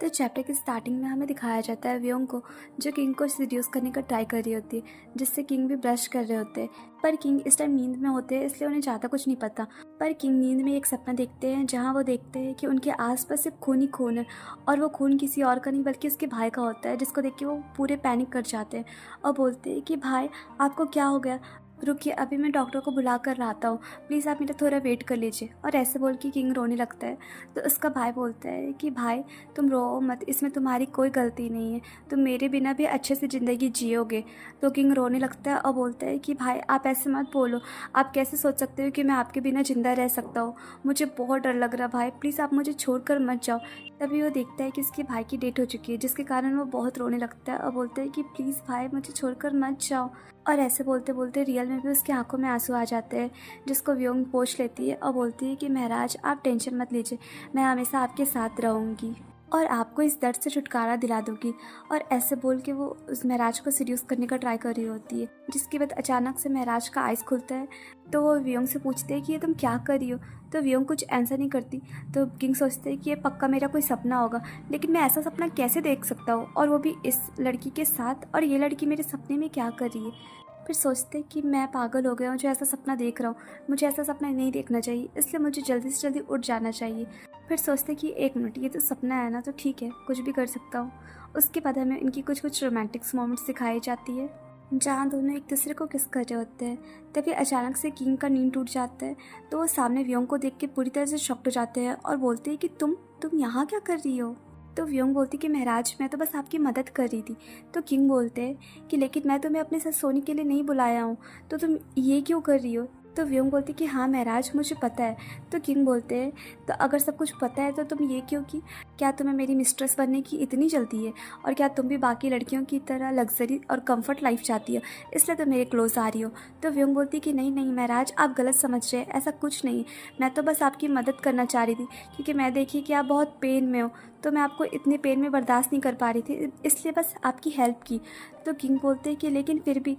तो चैप्टर की स्टार्टिंग में हमें दिखाया जाता है व्योंग को, जो किंग को सिड्यूस करने का ट्राई कर रही होती है, जिससे किंग भी ब्रश कर रहे होते हैं। पर किंग इस टाइम नींद में होते हैं, इसलिए उन्हें ज़्यादा कुछ नहीं पता। पर किंग नींद में एक सपना देखते हैं, जहाँ वो देखते हैं कि उनके आसपास सिर्फ खून ही खून है, और वो खून किसी और का नहीं बल्कि उसके भाई का होता है, जिसको देख के वो पूरे पैनिक कर जाते हैं और बोलते हैं कि भाई आपको क्या हो गया, रुकिए अभी मैं डॉक्टर को बुला कर लाता हूँ, प्लीज़ आप मेरा थोड़ा वेट कर लीजिए। और ऐसे बोल के किंग रोने लगता है। तो उसका भाई बोलता है कि भाई तुम रो मत, इसमें तुम्हारी कोई गलती नहीं है, तुम मेरे बिना भी अच्छे से ज़िंदगी जियोगे। तो किंग रोने लगता है और बोलता है कि भाई आप ऐसे मत बोलो, आप कैसे सोच सकते हो कि मैं आपके बिना ज़िंदा रह सकता हूँ, मुझे बहुत डर लग रहा भाई, प्लीज़ आप मुझे छोड़ मत जाओ। तभी वो देखता है कि उसके भाई की डेथ हो चुकी है, जिसके कारण वो बहुत रोने लगता है और बोलता है कि प्लीज़ भाई मुझे छोड़कर मत जाओ। और ऐसे बोलते बोलते रियल में भी उसकी आंखों में आंसू आ जाते हैं, जिसको व्योंग पोंछ लेती है और बोलती है कि महाराज आप टेंशन मत लीजिए, मैं हमेशा आपके साथ रहूँगी और आपको इस दर्द से छुटकारा दिला दूँगी। और ऐसे बोल के वो उस महाराज को सीड्यूस करने का ट्राई कर रही होती है, जिसके बाद अचानक से महाराज का आइस खुलता है। तो वो व्योंग से पूछते हैं कि ये तुम क्या कर रही हो। तो व्योंग कुछ आंसर नहीं करती। तो किंग सोचते हैं कि ये पक्का मेरा कोई सपना होगा, लेकिन मैं ऐसा सपना कैसे देख सकता हूँ, और वो भी इस लड़की के साथ, और ये लड़की मेरे सपने में क्या कर रही है। फिर सोचते हैं कि मैं पागल हो गया हूँ जो ऐसा सपना देख रहा हूँ, मुझे ऐसा सपना नहीं देखना चाहिए, इसलिए मुझे जल्दी से जल्दी उठ जाना चाहिए। फिर सोचते कि एक मिनट, ये तो सपना है ना, तो ठीक है कुछ भी कर सकता हूँ। उसके बाद हमें इनकी कुछ रोमांटिक मोमेंट्स दिखाई जाती है, जहाँ दोनों एक दूसरे को किस कर रहे होते हैं। तभी अचानक से किंग का नींद टूट जाता है। तो वो सामने व्योंग को देख के पूरी तरह से शॉक्ड हो जाते हैं और बोलते हैं कि तुम यहाँ क्या कर रही हो। तो व्योंग बोलती कि महाराज मैं तो बस आपकी मदद कर रही थी। तो किंग बोलते हैं कि लेकिन मैं तुम्हें अपने साथ सोने के लिए नहीं बुलाया हूँ, तो तुम ये क्यों कर रही हो। तो व्योंग बोलती कि हाँ महाराज मुझे पता है। तो किंग बोलते हैं तो अगर सब कुछ पता है तो तुम ये क्यों की, क्या तुम्हें मेरी मिस्ट्रेस बनने की इतनी जल्दी है, और क्या तुम भी बाकी लड़कियों की तरह लग्जरी और कंफर्ट लाइफ चाहती हो, इसलिए तुम मेरे क्लोज आ रही हो। तो व्योंग बोलती कि नहीं नहीं महाराज आप गलत समझ रहे हैं, ऐसा कुछ नहीं, मैं तो बस आपकी मदद करना चाह रही थी, क्योंकि मैं देखी कि आप बहुत पेन में हो, तो मैं आपको इतने पेन में बर्दाश्त नहीं कर पा रही थी, इसलिए बस आपकी हेल्प की। तो किंग बोलते कि लेकिन फिर भी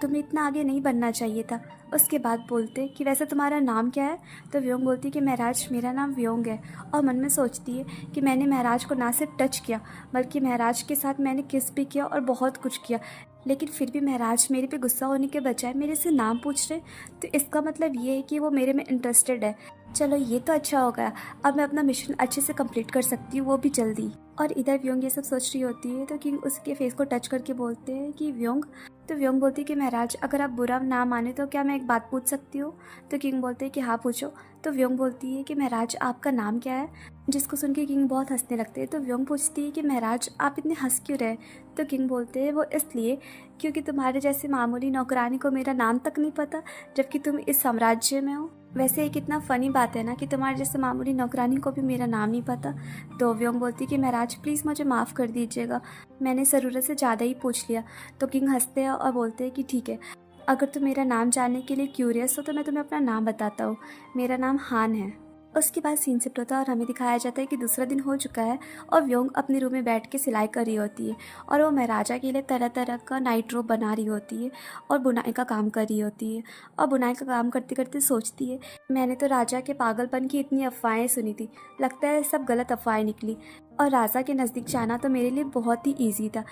तुम्हें इतना आगे नहीं बनना चाहिए था। उसके बाद बोलते कि वैसे तुम्हारा नाम क्या है। तो व्योंग बोलती कि महाराज मेरा नाम व्योंग है, और मन में सोचती है कि मैंने महाराज को ना सिर्फ टच किया बल्कि महाराज के साथ मैंने किस भी किया और बहुत कुछ किया, लेकिन फिर भी महाराज मेरे पे गुस्सा होने के बजाय मेरे से नाम पूछ रहे, तो इसका मतलब ये है कि वो मेरे में इंटरेस्टेड है। चलो ये तो अच्छा हो गया, अब मैं अपना मिशन अच्छे से कंप्लीट कर सकती हूँ, वो भी जल्दी। और इधर व्योंग ये सब सोच रही होती है, तो किंग उसके फेस को टच करके बोलते हैं कि व्योंग। तो व्योंग बोलती है कि महाराज अगर आप बुरा ना माने तो क्या मैं एक बात पूछ सकती हूँ। तो किंग बोलते हैं कि हाँ पूछो। तो व्योंग बोलती है कि महाराज आपका नाम क्या है, जिसको सुन के किंग बहुत हंसने लगते हैं। तो व्योंग पूछती है कि महाराज आप इतने हंस क्यों रहे। तो किंग बोलते हैं वो इसलिए क्योंकि तुम्हारे जैसे मामूली नौकरानी को मेरा नाम तक नहीं पता, जबकि तुम इस साम्राज्य में हो। वैसे ये कितना फ़नी बात है ना कि तुम्हारे जैसे मामूली नौकरानी को भी मेरा नाम नहीं पता। तो व्योंग बोलती कि महाराज प्लीज़ मुझे माफ़ कर दीजिएगा, मैंने ज़रूरत से ज़्यादा ही पूछ लिया। तो किंग हंसते हैं और बोलते हैं कि ठीक है, अगर तुम मेरा नाम जानने के लिए क्यूरियस हो तो मैं तुम्हें अपना नाम बताता हूँ, मेरा नाम हान है। उसके बाद सीन शिफ्ट होता है और हमें दिखाया जाता है कि दूसरा दिन हो चुका है और व्योंग अपने रूम में बैठ के सिलाई कर रही होती है, और वो महाराजा के लिए तरह तरह का नाइट रोब बना रही होती है और बुनाई का काम कर रही होती है। और बुनाई का काम करते करते सोचती है मैंने तो राजा के पागलपन की इतनी अफवाहें सुनी थी, लगता है सब गलत अफवाहें निकली, और राजा के नज़दीक जाना तो मेरे लिए बहुत ही ईजी था।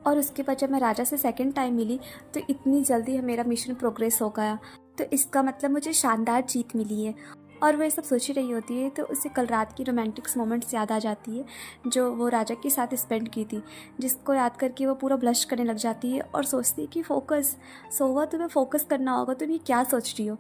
और उसके बाद जब मैं राजा से सेकेंड टाइम मिली तो इतनी जल्दी मेरा मिशन प्रोग्रेस हो गया, तो इसका मतलब मुझे शानदार जीत मिली है। और वो ये सब सोच ही रही होती है तो उसे कल रात की रोमांटिक्स मोमेंट्स याद आ जाती है, जो वो राजा के साथ स्पेंड की थी, जिसको याद करके वो पूरा ब्लश करने लग जाती है और सोचती है कि फोकस सोवा, तुम्हें फोकस करना होगा, तुम ये क्या सोच रही हो।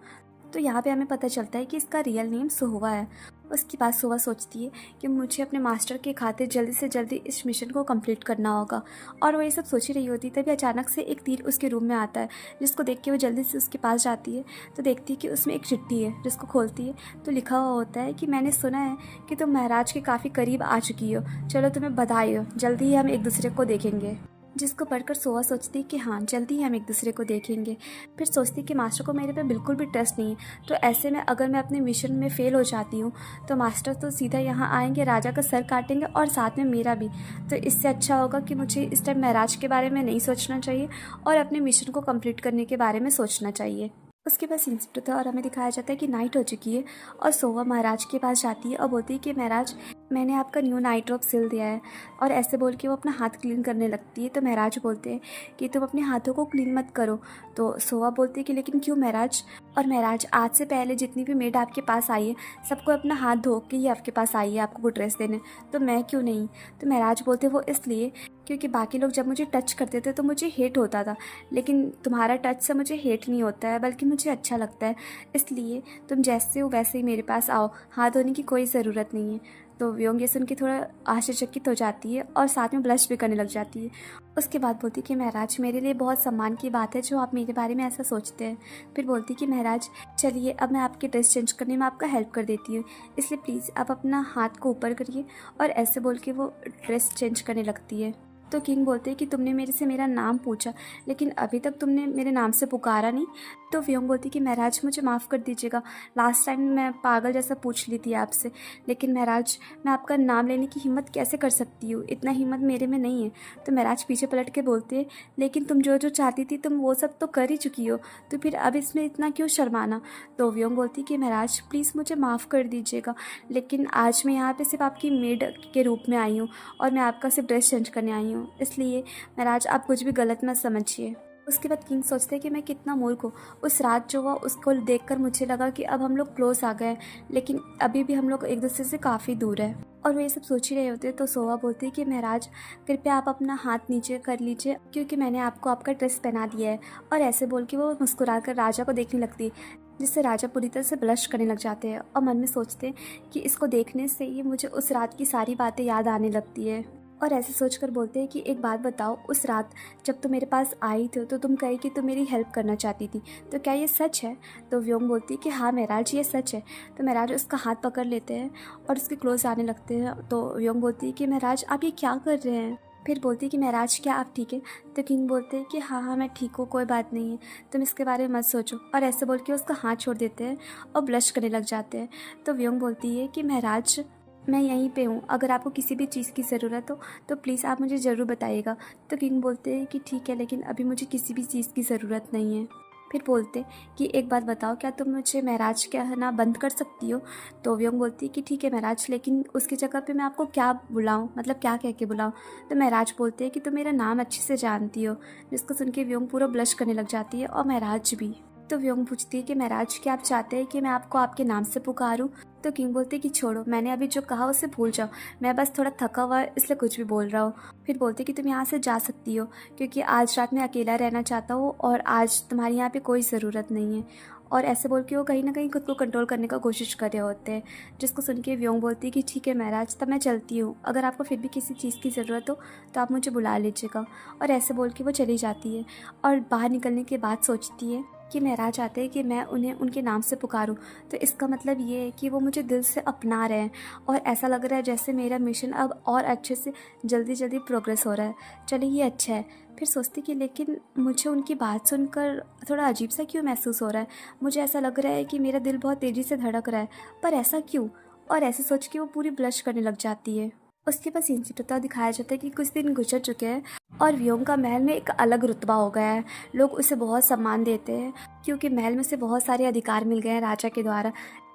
तो यहाँ पे हमें पता चलता है कि इसका रियल नेम सोवा है। उसके बाद सोवा सोचती है कि मुझे अपने मास्टर के खातिर जल्दी से जल्दी इस मिशन को कंप्लीट करना होगा, और वो ये सब सोच ही रही होती है। तभी अचानक से एक तीर उसके रूम में आता है, जिसको देख के वो जल्दी से उसके पास जाती है। तो देखती है कि उसमें एक चिट्ठी है, जिसको खोलती है तो लिखा हुआ होता है कि मैंने सुना है कि तुम महाराज के काफ़ी करीब आ चुकी हो, चलो तुम्हें बधाई हो, जल्दी ही हम एक दूसरे को देखेंगे। जिसको पढ़कर सोवा सोचती है कि हाँ जल्दी ही हम एक दूसरे को देखेंगे। फिर सोचती कि मास्टर को मेरे पे बिल्कुल भी ट्रस्ट नहीं है, तो ऐसे में अगर मैं अपने मिशन में फ़ेल हो जाती हूँ तो मास्टर तो सीधा यहाँ आएंगे, राजा का सर काटेंगे और साथ में मेरा भी। तो इससे अच्छा होगा कि मुझे इस टाइम महाराज के बारे में नहीं सोचना चाहिए और अपने मिशन को कंप्लीट करने के बारे में सोचना चाहिए। उसके बाद सीन शिफ्ट होता है और हमें दिखाया जाता है कि नाइट हो चुकी है और सोवा महाराज के पास जाती है और बोलती है कि महाराज मैंने आपका न्यू नाइट ड्रॉप सिल दिया है। और ऐसे बोल के वो अपना हाथ क्लीन करने लगती है। तो महराज बोलते हैं कि तुम अपने हाथों को क्लीन मत करो। तो सोआ बोलती है कि लेकिन क्यों महराज? और महराज, आज से पहले जितनी भी मेड आपके पास आई है सबको अपना हाथ धो के ही आपके पास आई है आपको वो ड्रेस देने, तो मैं क्यों नहीं? तो महराज बोलते वो इसलिए क्योंकि बाकी लोग जब मुझे टच करते थे तो मुझे हेट होता था, लेकिन तुम्हारा टच से मुझे हेट नहीं होता है बल्कि मुझे अच्छा लगता है, इसलिए तुम जैसे हो वैसे ही मेरे पास आओ, हाथ धोने की कोई ज़रूरत नहीं है। तो व्योंग ये सुन के थोड़ा आश्चर्यचकित हो जाती है और साथ में ब्लश भी करने लग जाती है। उसके बाद बोलती कि महराज, मेरे लिए बहुत सम्मान की बात है जो आप मेरे बारे में ऐसा सोचते हैं। फिर बोलती कि महराज चलिए, अब मैं आपकी ड्रेस चेंज करने में आपका हेल्प कर देती हूँ, इसलिए प्लीज़ आप अपना हाथ को ऊपर करिए। और ऐसे बोल के वो ड्रेस चेंज करने लगती है। तो किंग बोलते हैं कि तुमने मेरे से मेरा नाम पूछा लेकिन अभी तक तुमने मेरे नाम से पुकारा नहीं। तो व्योंग बोलती कि महराज मुझे माफ़ कर दीजिएगा, लास्ट टाइम मैं पागल जैसा पूछ ली थी आपसे, लेकिन महराज मैं आपका नाम लेने की हिम्मत कैसे कर सकती हूँ, इतना हिम्मत मेरे में नहीं है। तो महराज पीछे पलट के बोलते हैं लेकिन तुम जो जो चाहती थी तुम वो सब तो कर ही चुकी हो, तो फिर अब इसमें इतना क्यों शर्माना। तो व्योंग बोलती कि महराज प्लीज़ मुझे माफ़ कर दीजिएगा, लेकिन आज मैं यहाँ पे सिर्फ आपकी मेड के रूप में आई हूँ और मैं आपका सिर्फ ड्रेस चेंज करने आई हूँ, इसलिए महराज आप कुछ भी गलत मत समझिए। उसके बाद किंग सोचते हैं कि मैं कितना मूर्ख हूँ, उस रात जो हुआ उसको देखकर मुझे लगा कि अब हम लोग क्लोज आ गए, लेकिन अभी भी हम लोग एक दूसरे से काफ़ी दूर है। और वो ये सब सोच ही रहे होते तो सोआ बोलती है कि महराज कृपया आप अपना हाथ नीचे कर लीजिए क्योंकि मैंने आपको आपका ड्रेस पहना दिया है। और ऐसे बोल के वो मुस्कुरा कर राजा को देखने लगती है, जिससे राजा पूरी तरह से ब्लश करने लग जाते हैं और मन में सोचते हैं कि इसको देखने से ही मुझे उस रात की सारी बातें याद आने लगती है। और ऐसे सोचकर बोलते हैं कि एक बात बताओ, उस रात जब तुम मेरे पास आई थी तो तुम कही कि तुम मेरी हेल्प करना चाहती थी, तो क्या ये सच है? तो व्योंग बोलती है कि हाँ महराज ये सच है। तो महराज उसका हाथ पकड़ लेते हैं और उसके क्लोज आने लगते हैं। तो व्योंग बोलती है कि महराज आप ये क्या कर रहे हैं? फिर बोलती है कि महराज क्या आप ठीक है? तो किंग बोलते हैं कि हाँ हाँ मैं ठीक हूँ, कोई बात नहीं है, तुम इसके बारे में मत सोचो। और ऐसे बोल के उसका हाथ छोड़ देते हैं और ब्लश करने लग जाते हैं। तो व्योंग बोलती है कि महराज मैं यहीं पे हूँ, अगर आपको किसी भी चीज़ की ज़रूरत हो तो प्लीज़ आप मुझे ज़रूर बताइएगा। तो किंग बोलते हैं कि ठीक है, लेकिन अभी मुझे किसी भी चीज़ की ज़रूरत नहीं है। फिर बोलते कि एक बात बताओ, क्या तुम मुझे महराज कहना बंद कर सकती हो? तो व्योंग बोलती है कि ठीक है महराज, लेकिन उसकी जगह पे मैं आपको क्या बुलाऊं, मतलब क्या कह के बुलाऊं? तो महराज बोलते हैं कि तुम मेरा नाम अच्छे से जानती हो, जिसको सुन के व्योंग पूरा ब्लश करने लग जाती है और महराज भी। तो व्योंग पूछती है कि महराज क्या आप चाहते हैं कि मैं आपको आपके नाम से पुकारूं? तो किंग बोलते कि छोड़ो, मैंने अभी जो कहा उसे भूल जाओ, मैं बस थोड़ा थका हुआ है इसलिए कुछ भी बोल रहा हूँ। फिर बोलते कि तुम यहाँ से जा सकती हो क्योंकि आज रात मैं अकेला रहना चाहता हूँ और आज तुम्हारी यहाँ पे कोई ज़रूरत नहीं है। और ऐसे बोल के वो कहीं ना कहीं खुद को कंट्रोल करने का कोशिश कर रहे होते हैं, जिसको सुन के व्योंग बोलती है कि ठीक है महराज, तब मैं चलती हूँ, अगर आपको फिर भी किसी चीज़ की ज़रूरत हो तो आप मुझे बुला लीजिएगा। और ऐसे बोल के वो चली जाती है और बाहर निकलने के बाद सोचती है कि महराज चाहते हैं कि मैं उन्हें उनके नाम से पुकारूं, तो इसका मतलब ये है कि वो मुझे दिल से अपना रहे हैं और ऐसा लग रहा है जैसे मेरा मिशन अब और अच्छे से जल्दी जल्दी प्रोग्रेस हो रहा है। चलिए ये अच्छा है। फिर सोचती कि लेकिन मुझे उनकी बात सुनकर थोड़ा अजीब सा क्यों महसूस हो रहा है, मुझे ऐसा लग रहा है कि मेरा दिल बहुत तेज़ी से धड़क रहा है, पर ऐसा क्यों? और ऐसे सोच के वो पूरी ब्लश करने लग जाती है। उसके पास इंसिडेंट दिखाया जाता है कि कुछ दिन गुजर चुके हैं और व्योंग का महल में एक अलग रुतबा हो गया है, लोग उसे बहुत सम्मान देते हैं क्योंकि महल में से बहुत सारे अधिकार मिल गए हैं राजा के द्वारा,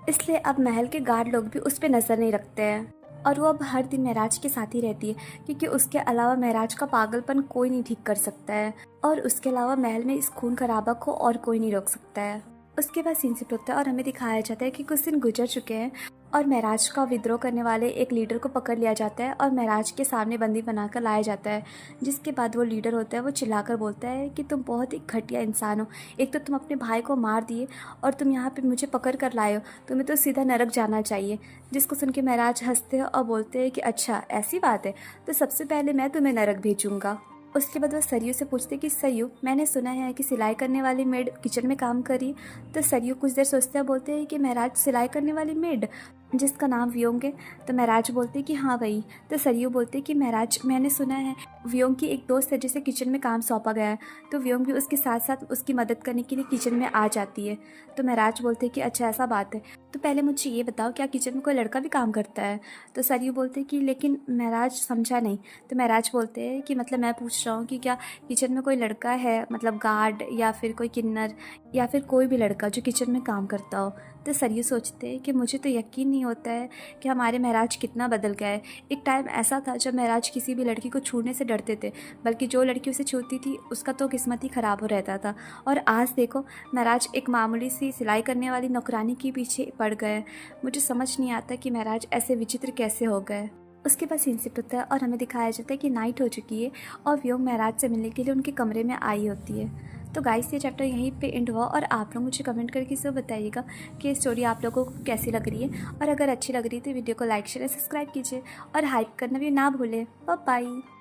इसलिए अब महल के गार्ड लोग भी उस पर नज़र नहीं रखते हैं। और वो अब हर दिन महराज के साथ ही रहती है क्योंकि उसके अलावा महराज का पागलपन कोई नहीं ठीक कर सकता है और उसके अलावा महल में इस खून खराबा को और कोई नहीं रोक सकता है। उसके बाद सीन शिफ्ट होता है और हमें दिखाया जाता है कि कुछ दिन गुजर चुके हैं और महराज का विद्रोह करने वाले एक लीडर को पकड़ लिया जाता है और महराज के सामने बंदी बनाकर लाया जाता है, जिसके बाद वो लीडर होता है वो चिल्लाकर बोलता है कि तुम बहुत ही घटिया इंसान हो, एक तो तुम अपने भाई को मार दिए और तुम यहाँ पे मुझे पकड़ कर लाए हो, तुम्हें तो सीधा नरक जाना चाहिए। जिसको सुन के महराज हंसते हैं और बोलते हैं कि अच्छा ऐसी बात है, तो सबसे पहले मैं तुम्हें नरक भेजूंगा। उसके बाद वह सरयू से पूछते कि सरयू, मैंने सुना है कि सिलाई करने वाली मेड किचन में काम करी। तो सरयू कुछ देर सोचते हैं, बोलते हैं कि महराज सिलाई करने वाली मेड जिसका नाम व्योंग है। तो महराज बोलते कि हाँ वही। तो सरयू बोलते कि महराज मैंने सुना है व्योंग की एक दोस्त है जिसे किचन में काम सौंपा गया है, तो व्योंग भी उसके साथ साथ उसकी मदद करने के लिए किचन में आ जाती है। तो महराज बोलते कि अच्छा ऐसा बात है, तो पहले मुझे ये बताओ क्या किचन में कोई लड़का भी काम करता है? तो सरयू बोलते कि लेकिन महराज समझा नहीं। तो महराज बोलते हैं कि मतलब मैं पूछ रहा हूँ कि क्या किचन में कोई लड़का है, मतलब गार्ड या फिर कोई किन्नर या फिर कोई भी लड़का जो किचन में काम करता हो? तो सरयू सोचते हैं कि मुझे तो यकीन नहीं होता है कि हमारे महराज कितना बदल गया है। एक टाइम ऐसा था जब महराज किसी भी लड़की को छूने से डरते थे, बल्कि जो लड़की उसे छूती थी उसका तो किस्मत ही ख़राब हो रहता था। और आज देखो, महराज एक मामूली सी सिलाई करने वाली नौकरानी के पीछे पड़ गए। मुझे समझ नहीं आता कि महराज ऐसे विचित्र कैसे हो गए। उसके बाद सीन शिफ्ट होता है और हमें दिखाया जाता है कि नाइट हो चुकी है और व्योम महराज से मिलने के लिए उनके कमरे में आई होती है। तो गाइस, ये चैप्टर यहीं पे एंड हुआ और आप लोग मुझे कमेंट करके सब बताइएगा कि ये स्टोरी आप लोगों को कैसी लग रही है। और अगर अच्छी लग रही है तो वीडियो को लाइक शेयर सब्सक्राइब कीजिए और हाइप करना भी ना भूलें। Bye bye.